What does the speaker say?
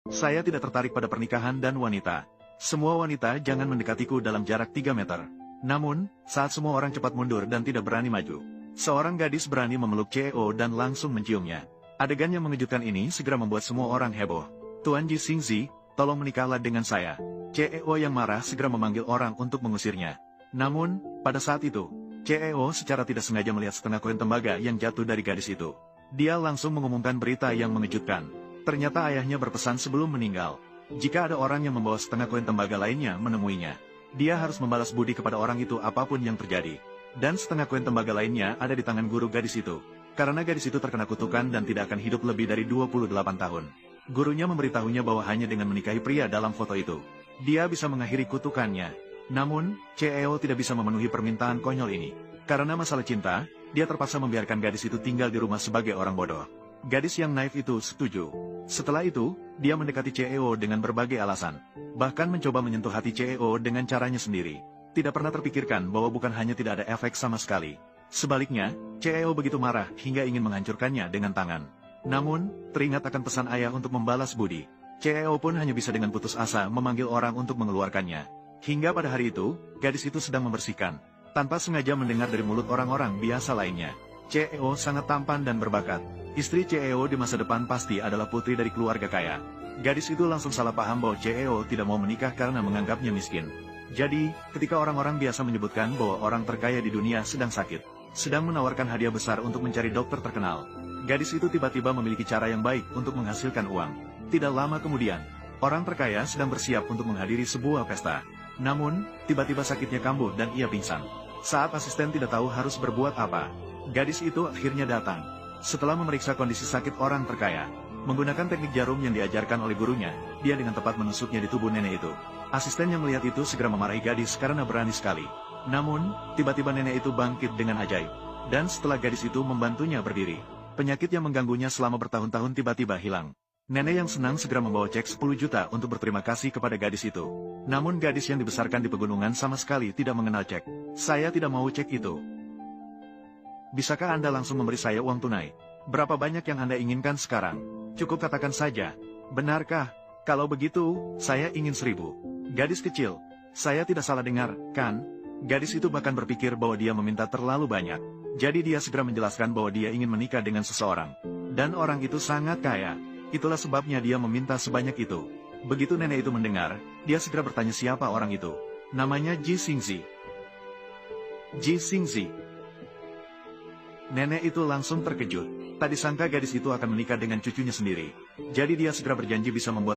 Saya tidak tertarik pada pernikahan dan wanita. Semua wanita jangan mendekatiku dalam jarak 3 meter. Namun, saat semua orang cepat mundur dan tidak berani maju, seorang gadis berani memeluk CEO dan langsung menciumnya. Adegan yang mengejutkan ini segera membuat semua orang heboh. Tuan Ji Xingzi, tolong menikahlah dengan saya. CEO yang marah segera memanggil orang untuk mengusirnya. Namun, pada saat itu, CEO secara tidak sengaja melihat setengah koin tembaga yang jatuh dari gadis itu. Dia langsung mengumumkan berita yang mengejutkan. Ternyata ayahnya berpesan sebelum meninggal, jika ada orang yang membawa setengah koin tembaga lainnya menemuinya, dia harus membalas budi kepada orang itu apapun yang terjadi. Dan setengah koin tembaga lainnya ada di tangan guru gadis itu. Karena gadis itu terkena kutukan dan tidak akan hidup lebih dari 28 tahun. Gurunya memberitahunya bahwa hanya dengan menikahi pria dalam foto itu, dia bisa mengakhiri kutukannya. Namun, CEO tidak bisa memenuhi permintaan konyol ini. Karena masalah cinta, dia terpaksa membiarkan gadis itu tinggal di rumah sebagai orang bodoh. Gadis yang naif itu setuju. Setelah itu, dia mendekati CEO dengan berbagai alasan. Bahkan mencoba menyentuh hati CEO dengan caranya sendiri. Tidak pernah terpikirkan bahwa bukan hanya tidak ada efek sama sekali. Sebaliknya, CEO begitu marah hingga ingin menghancurkannya dengan tangan. Namun, teringat akan pesan ayah untuk membalas budi, CEO pun hanya bisa dengan putus asa memanggil orang untuk mengeluarkannya. Hingga pada hari itu, gadis itu sedang membersihkan, tanpa sengaja mendengar dari mulut orang-orang biasa lainnya. CEO sangat tampan dan berbakat. Istri CEO di masa depan pasti adalah putri dari keluarga kaya. Gadis itu langsung salah paham bahwa CEO tidak mau menikah karena menganggapnya miskin. Jadi, ketika orang-orang biasa menyebutkan bahwa orang terkaya di dunia sedang sakit, sedang menawarkan hadiah besar untuk mencari dokter terkenal, gadis itu tiba-tiba memiliki cara yang baik untuk menghasilkan uang. Tidak lama kemudian, orang terkaya sedang bersiap untuk menghadiri sebuah pesta. Namun, tiba-tiba sakitnya kambuh dan ia pingsan. Saat asisten tidak tahu harus berbuat apa, gadis itu akhirnya datang. Setelah memeriksa kondisi sakit orang terkaya, menggunakan teknik jarum yang diajarkan oleh gurunya, dia dengan tepat menusuknya di tubuh nenek itu. Asisten yang melihat itu segera memarahi gadis karena berani sekali. Namun, tiba-tiba nenek itu bangkit dengan ajaib. Dan setelah gadis itu membantunya berdiri, penyakit yang mengganggunya selama bertahun-tahun tiba-tiba hilang. Nenek yang senang segera membawa cek 10 juta untuk berterima kasih kepada gadis itu. Namun gadis yang dibesarkan di pegunungan sama sekali tidak mengenal cek. Saya tidak mau cek itu. Bisakah Anda langsung memberi saya uang tunai? Berapa banyak yang Anda inginkan sekarang? Cukup katakan saja. Benarkah? Kalau begitu, saya ingin 1000. Gadis kecil, saya tidak salah dengar, kan? Gadis itu bahkan berpikir bahwa dia meminta terlalu banyak. Jadi dia segera menjelaskan bahwa dia ingin menikah dengan seseorang. Dan orang itu sangat kaya. Itulah sebabnya dia meminta sebanyak itu. Begitu nenek itu mendengar, dia segera bertanya siapa orang itu. Namanya Ji Xingzi. Ji Xingzi. Nenek itu langsung terkejut. Tak disangka gadis itu akan menikah dengan cucunya sendiri. Jadi dia segera berjanji bisa membuat